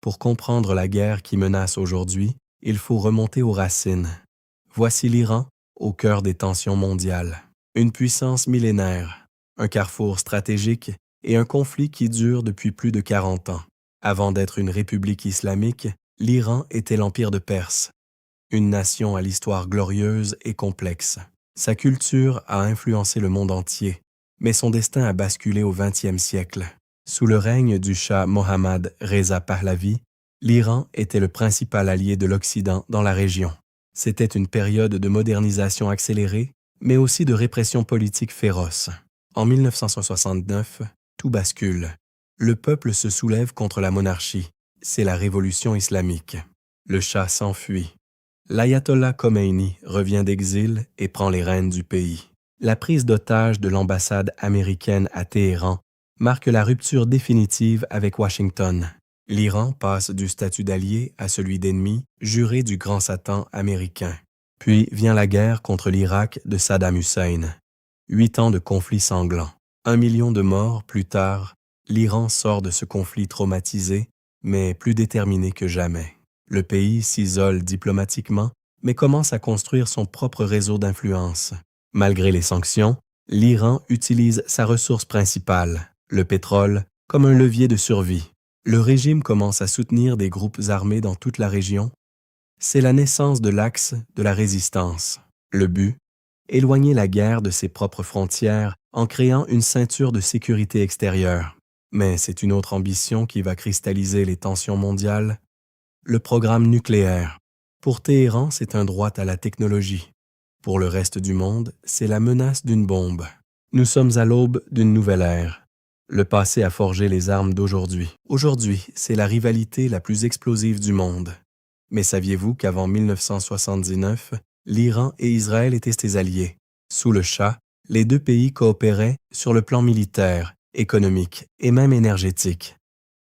Pour comprendre la guerre qui menace aujourd'hui, il faut remonter aux racines. Voici l'Iran, au cœur des tensions mondiales. Une puissance millénaire, un carrefour stratégique et un conflit qui dure depuis plus de 40 ans. Avant d'être une république islamique, l'Iran était l'empire de Perse, une nation à l'histoire glorieuse et complexe. Sa culture a influencé le monde entier, mais son destin a basculé au XXe siècle. Sous le règne du Shah Mohammad Reza Pahlavi, l'Iran était le principal allié de l'Occident dans la région. C'était une période de modernisation accélérée, mais aussi de répression politique féroce. En 1969, tout bascule. Le peuple se soulève contre la monarchie. C'est la révolution islamique. Le Shah s'enfuit. L'ayatollah Khomeini revient d'exil et prend les rênes du pays. La prise d'otage de l'ambassade américaine à Téhéran marque la rupture définitive avec Washington. L'Iran passe du statut d'allié à celui d'ennemi, juré du grand Satan américain. Puis vient la guerre contre l'Irak de Saddam Hussein. 8 ans de conflits sanglants. 1 million de morts plus tard, l'Iran sort de ce conflit traumatisé, mais plus déterminé que jamais. Le pays s'isole diplomatiquement, mais commence à construire son propre réseau d'influence. Malgré les sanctions, l'Iran utilise sa ressource principale, le pétrole, comme un levier de survie. Le régime commence à soutenir des groupes armés dans toute la région. C'est la naissance de l'axe de la résistance. Le but, éloigner la guerre de ses propres frontières en créant une ceinture de sécurité extérieure. Mais c'est une autre ambition qui va cristalliser les tensions mondiales. Le programme nucléaire. Pour Téhéran, c'est un droit à la technologie. Pour le reste du monde, c'est la menace d'une bombe. Nous sommes à l'aube d'une nouvelle ère. Le passé a forgé les armes d'aujourd'hui. Aujourd'hui, c'est la rivalité la plus explosive du monde. Mais saviez-vous qu'avant 1979, l'Iran et Israël étaient ses alliés? Sous le Shah, les deux pays coopéraient sur le plan militaire, économique et même énergétique.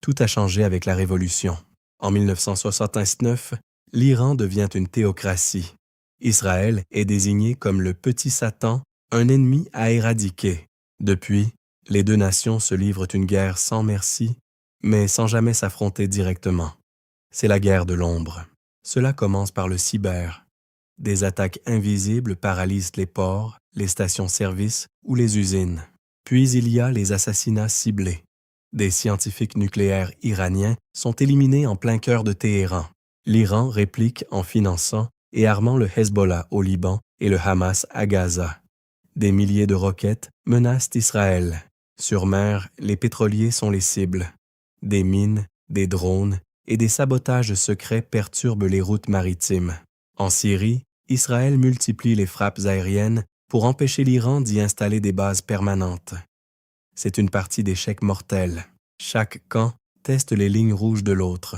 Tout a changé avec la Révolution. En 1969, l'Iran devient une théocratie. Israël est désigné comme le petit Satan, un ennemi à éradiquer. Depuis, les deux nations se livrent une guerre sans merci, mais sans jamais s'affronter directement. C'est la guerre de l'ombre. Cela commence par le cyber. Des attaques invisibles paralysent les ports, les stations-service ou les usines. Puis il y a les assassinats ciblés. Des scientifiques nucléaires iraniens sont éliminés en plein cœur de Téhéran. L'Iran réplique en finançant et armant le Hezbollah au Liban et le Hamas à Gaza. Des milliers de roquettes menacent Israël. Sur mer, les pétroliers sont les cibles. Des mines, des drones et des sabotages secrets perturbent les routes maritimes. En Syrie, Israël multiplie les frappes aériennes pour empêcher l'Iran d'y installer des bases permanentes. C'est une partie d'échec mortel. Chaque camp teste les lignes rouges de l'autre.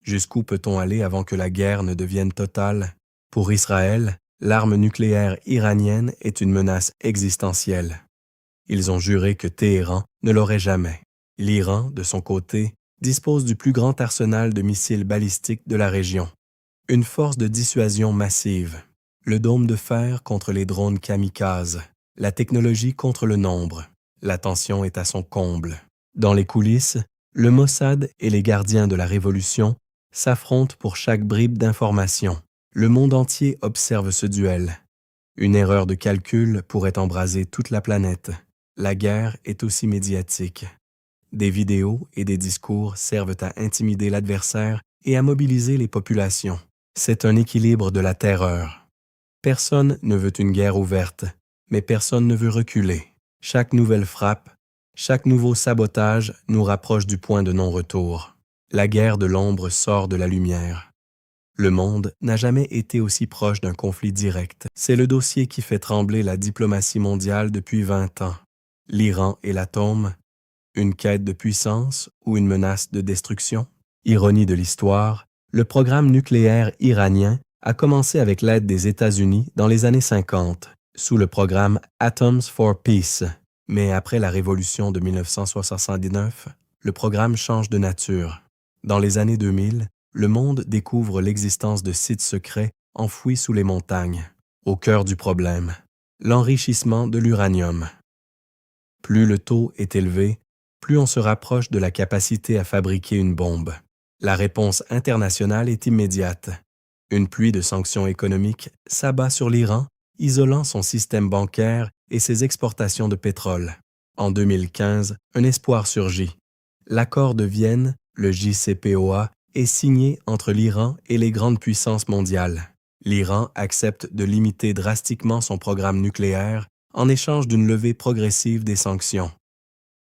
Jusqu'où peut-on aller avant que la guerre ne devienne totale? Pour Israël, l'arme nucléaire iranienne est une menace existentielle. Ils ont juré que Téhéran ne l'aurait jamais. L'Iran, de son côté, dispose du plus grand arsenal de missiles balistiques de la région. Une force de dissuasion massive. Le dôme de fer contre les drones kamikazes. La technologie contre le nombre. La tension est à son comble. Dans les coulisses, le Mossad et les gardiens de la Révolution s'affrontent pour chaque bribe d'information. Le monde entier observe ce duel. Une erreur de calcul pourrait embraser toute la planète. La guerre est aussi médiatique. Des vidéos et des discours servent à intimider l'adversaire et à mobiliser les populations. C'est un équilibre de la terreur. Personne ne veut une guerre ouverte, mais personne ne veut reculer. Chaque nouvelle frappe, chaque nouveau sabotage nous rapproche du point de non-retour. La guerre de l'ombre sort de la lumière. Le monde n'a jamais été aussi proche d'un conflit direct. C'est le dossier qui fait trembler la diplomatie mondiale depuis 20 ans. L'Iran et l'atome, une quête de puissance ou une menace de destruction? Ironie de l'histoire, le programme nucléaire iranien a commencé avec l'aide des États-Unis dans les années 50, sous le programme Atoms for Peace. Mais après la révolution de 1979, le programme change de nature. Dans les années 2000, le monde découvre l'existence de sites secrets enfouis sous les montagnes. Au cœur du problème, l'enrichissement de l'uranium. Plus le taux est élevé, plus on se rapproche de la capacité à fabriquer une bombe. La réponse internationale est immédiate. Une pluie de sanctions économiques s'abat sur l'Iran, isolant son système bancaire et ses exportations de pétrole. En 2015, un espoir surgit. L'accord de Vienne, le JCPOA, est signé entre l'Iran et les grandes puissances mondiales. L'Iran accepte de limiter drastiquement son programme nucléaire en échange d'une levée progressive des sanctions.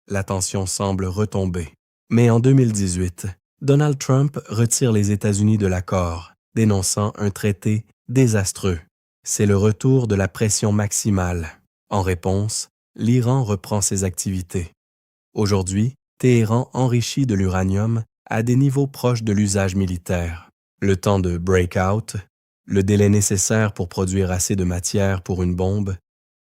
La tension semble retomber. Mais en 2018, Donald Trump retire les États-Unis de l'accord, dénonçant un traité désastreux. C'est le retour de la pression maximale. En réponse, l'Iran reprend ses activités. Aujourd'hui, Téhéran enrichit de l'uranium à des niveaux proches de l'usage militaire. Le temps de breakout, le délai nécessaire pour produire assez de matière pour une bombe,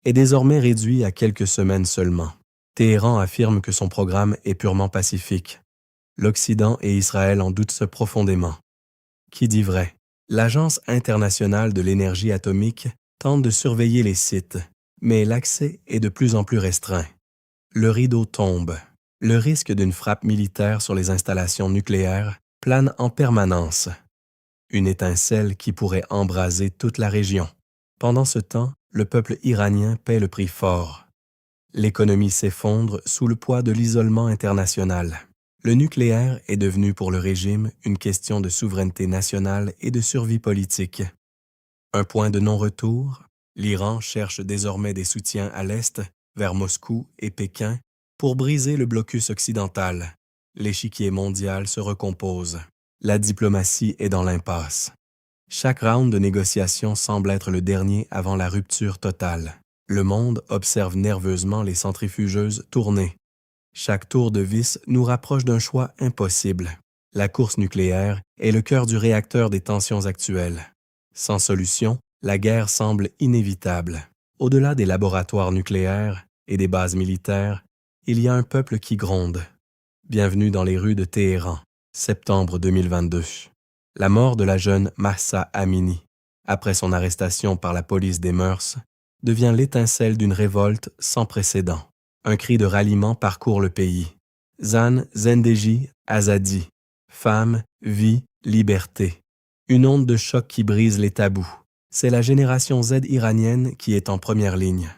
est désormais réduit à quelques semaines seulement. Téhéran affirme que son programme est purement pacifique. L'Occident et Israël en doutent profondément. Qui dit vrai? L'Agence internationale de l'énergie atomique tente de surveiller les sites, mais l'accès est de plus en plus restreint. Le rideau tombe. Le risque d'une frappe militaire sur les installations nucléaires plane en permanence. Une étincelle qui pourrait embraser toute la région. Pendant ce temps, le peuple iranien paie le prix fort. L'économie s'effondre sous le poids de l'isolement international. Le nucléaire est devenu pour le régime une question de souveraineté nationale et de survie politique. Un point de non-retour, l'Iran cherche désormais des soutiens à l'Est, vers Moscou et Pékin, pour briser le blocus occidental. L'échiquier mondial se recompose. La diplomatie est dans l'impasse. Chaque round de négociation semble être le dernier avant la rupture totale. Le monde observe nerveusement les centrifugeuses tourner. Chaque tour de vis nous rapproche d'un choix impossible. La course nucléaire est le cœur du réacteur des tensions actuelles. Sans solution, la guerre semble inévitable. Au-delà des laboratoires nucléaires et des bases militaires, il y a un peuple qui gronde. Bienvenue dans les rues de Téhéran, septembre 2022. La mort de la jeune Mahsa Amini, après son arrestation par la police des mœurs, devient l'étincelle d'une révolte sans précédent. Un cri de ralliement parcourt le pays. Zan Zendeji Azadi. Femme, vie, liberté. Une onde de choc qui brise les tabous. C'est la génération Z iranienne qui est en première ligne.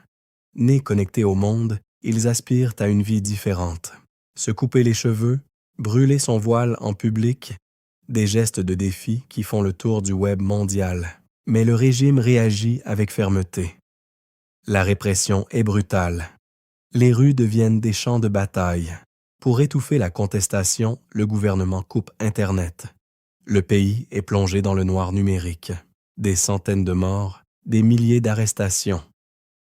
Nés connectés au monde, ils aspirent à une vie différente. Se couper les cheveux, brûler son voile en public, des gestes de défi qui font le tour du web mondial. Mais le régime réagit avec fermeté. La répression est brutale. Les rues deviennent des champs de bataille. Pour étouffer la contestation, le gouvernement coupe Internet. Le pays est plongé dans le noir numérique. Des centaines de morts, des milliers d'arrestations.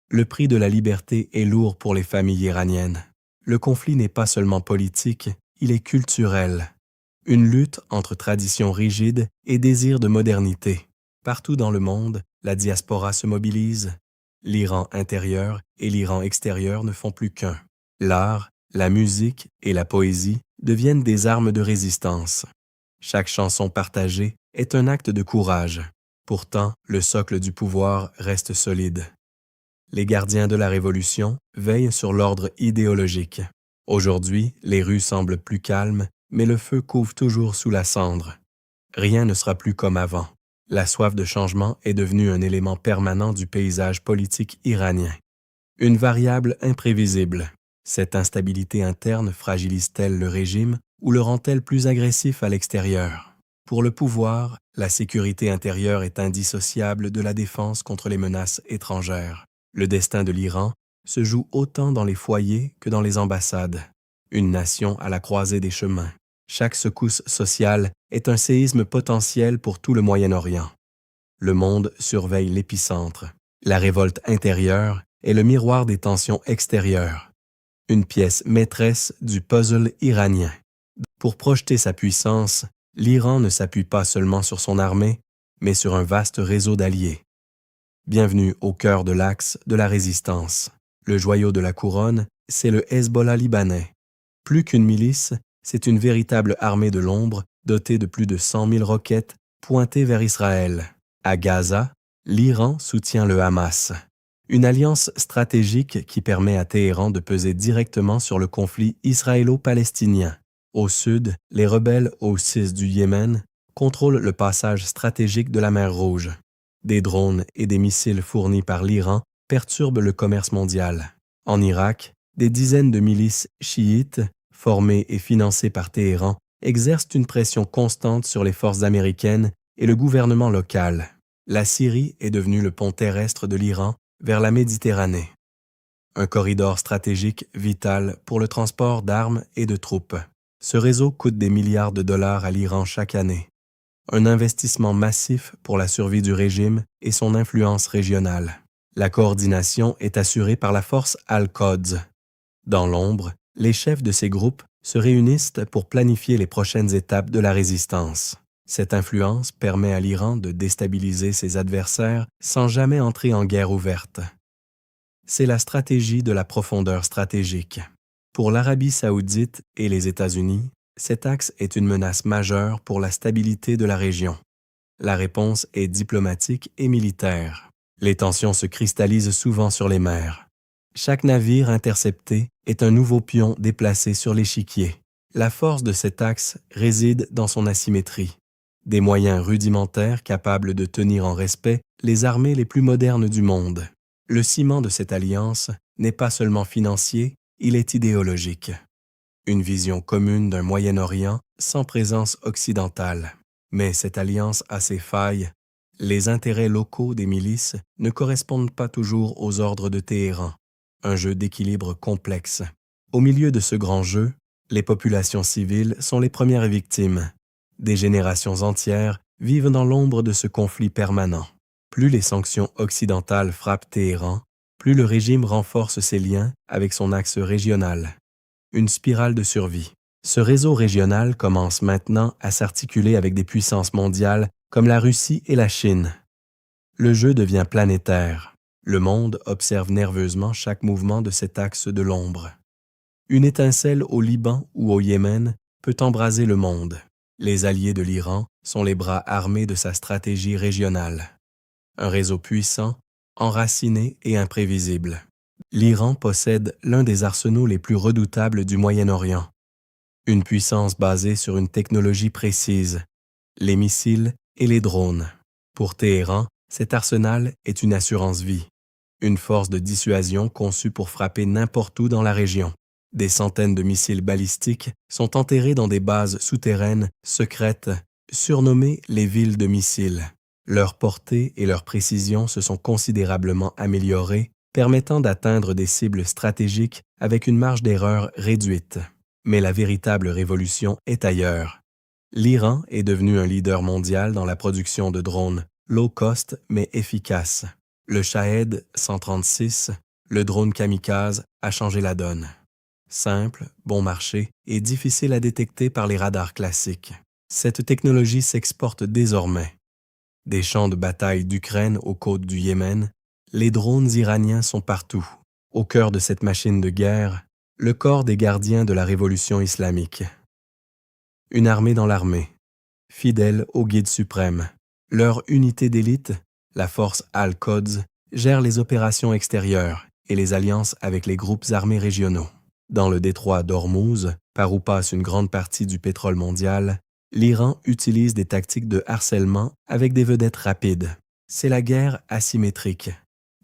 Le prix de la liberté est lourd pour les familles iraniennes. Le conflit n'est pas seulement politique, il est culturel. Une lutte entre traditions rigides et désir de modernité. Partout dans le monde, la diaspora se mobilise. L'Iran intérieur et l'Iran extérieur ne font plus qu'un. L'art, la musique et la poésie deviennent des armes de résistance. Chaque chanson partagée est un acte de courage. Pourtant, le socle du pouvoir reste solide. Les gardiens de la Révolution veillent sur l'ordre idéologique. Aujourd'hui, les rues semblent plus calmes, mais le feu couve toujours sous la cendre. Rien ne sera plus comme avant. La soif de changement est devenue un élément permanent du paysage politique iranien. Une variable imprévisible. Cette instabilité interne fragilise-t-elle le régime ou le rend-elle plus agressif à l'extérieur? Pour le pouvoir, la sécurité intérieure est indissociable de la défense contre les menaces étrangères. Le destin de l'Iran se joue autant dans les foyers que dans les ambassades. Une nation à la croisée des chemins. Chaque secousse sociale est un séisme potentiel pour tout le Moyen-Orient. Le monde surveille l'épicentre. La révolte intérieure est le miroir des tensions extérieures. Une pièce maîtresse du puzzle iranien. Pour projeter sa puissance, l'Iran ne s'appuie pas seulement sur son armée, mais sur un vaste réseau d'alliés. Bienvenue au cœur de l'axe de la résistance. Le joyau de la couronne, c'est le Hezbollah libanais. Plus qu'une milice, c'est une véritable armée de l'ombre dotée de plus de 100 000 roquettes pointées vers Israël. À Gaza, l'Iran soutient le Hamas. Une alliance stratégique qui permet à Téhéran de peser directement sur le conflit israélo-palestinien. Au sud, les rebelles Houthis du Yémen contrôlent le passage stratégique de la mer Rouge. Des drones et des missiles fournis par l'Iran perturbent le commerce mondial. En Irak, des dizaines de milices chiites, formées et financées par Téhéran, exercent une pression constante sur les forces américaines et le gouvernement local. La Syrie est devenue le pont terrestre de l'Iran vers la Méditerranée. Un corridor stratégique vital pour le transport d'armes et de troupes. Ce réseau coûte des milliards de dollars à l'Iran chaque année. Un investissement massif pour la survie du régime et son influence régionale. La coordination est assurée par la force Al-Quds. Dans l'ombre, les chefs de ces groupes se réunissent pour planifier les prochaines étapes de la résistance. Cette influence permet à l'Iran de déstabiliser ses adversaires sans jamais entrer en guerre ouverte. C'est la stratégie de la profondeur stratégique. Pour l'Arabie saoudite et les États-Unis, cet axe est une menace majeure pour la stabilité de la région. La réponse est diplomatique et militaire. Les tensions se cristallisent souvent sur les mers. Chaque navire intercepté est un nouveau pion déplacé sur l'échiquier. La force de cet axe réside dans son asymétrie. Des moyens rudimentaires capables de tenir en respect les armées les plus modernes du monde. Le ciment de cette alliance n'est pas seulement financier, il est idéologique. Une vision commune d'un Moyen-Orient sans présence occidentale. Mais cette alliance a ses failles. Les intérêts locaux des milices ne correspondent pas toujours aux ordres de Téhéran. Un jeu d'équilibre complexe. Au milieu de ce grand jeu, les populations civiles sont les premières victimes. Des générations entières vivent dans l'ombre de ce conflit permanent. Plus les sanctions occidentales frappent Téhéran, plus le régime renforce ses liens avec son axe régional. Une spirale de survie. Ce réseau régional commence maintenant à s'articuler avec des puissances mondiales comme la Russie et la Chine. Le jeu devient planétaire. Le monde observe nerveusement chaque mouvement de cet axe de l'ombre. Une étincelle au Liban ou au Yémen peut embraser le monde. Les alliés de l'Iran sont les bras armés de sa stratégie régionale. Un réseau puissant, enraciné et imprévisible. L'Iran possède l'un des arsenaux les plus redoutables du Moyen-Orient. Une puissance basée sur une technologie précise, les missiles et les drones. Pour Téhéran, cet arsenal est une assurance-vie, une force de dissuasion conçue pour frapper n'importe où dans la région. Des centaines de missiles balistiques sont enterrés dans des bases souterraines secrètes, surnommées les villes de missiles. Leur portée et leur précision se sont considérablement améliorées, permettant d'atteindre des cibles stratégiques avec une marge d'erreur réduite. Mais la véritable révolution est ailleurs. L'Iran est devenu un leader mondial dans la production de drones, low cost mais efficaces. Le Shahed 136, le drone kamikaze, a changé la donne. Simple, bon marché et difficile à détecter par les radars classiques. Cette technologie s'exporte désormais. Des champs de bataille d'Ukraine aux côtes du Yémen, les drones iraniens sont partout. Au cœur de cette machine de guerre, le corps des gardiens de la révolution islamique. Une armée dans l'armée, fidèle au guide suprême. Leur unité d'élite, la force Al-Quds, gère les opérations extérieures et les alliances avec les groupes armés régionaux. Dans le détroit d'Ormuz, par où passe une grande partie du pétrole mondial, l'Iran utilise des tactiques de harcèlement avec des vedettes rapides. C'est la guerre asymétrique.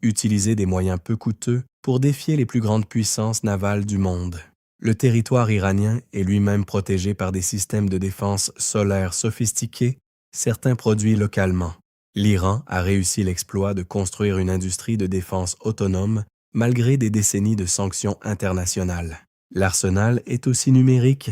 Utiliser des moyens peu coûteux pour défier les plus grandes puissances navales du monde. Le territoire iranien est lui-même protégé par des systèmes de défense solaire sophistiqués, certains produits localement. L'Iran a réussi l'exploit de construire une industrie de défense autonome malgré des décennies de sanctions internationales. L'arsenal est aussi numérique.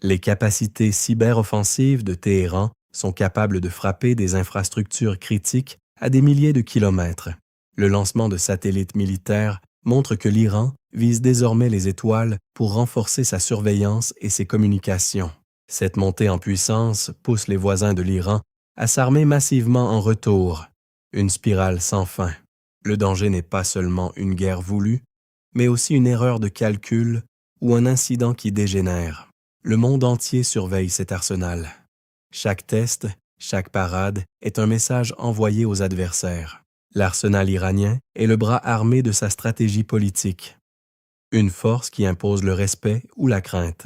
Les capacités cyberoffensives de Téhéran sont capables de frapper des infrastructures critiques à des milliers de kilomètres. Le lancement de satellites militaires montre que l'Iran vise désormais les étoiles pour renforcer sa surveillance et ses communications. Cette montée en puissance pousse les voisins de l'Iran à s'armer massivement en retour. Une spirale sans fin. Le danger n'est pas seulement une guerre voulue, mais aussi une erreur de calcul ou un incident qui dégénère. Le monde entier surveille cet arsenal. Chaque test, chaque parade est un message envoyé aux adversaires. L'arsenal iranien est le bras armé de sa stratégie politique. Une force qui impose le respect ou la crainte.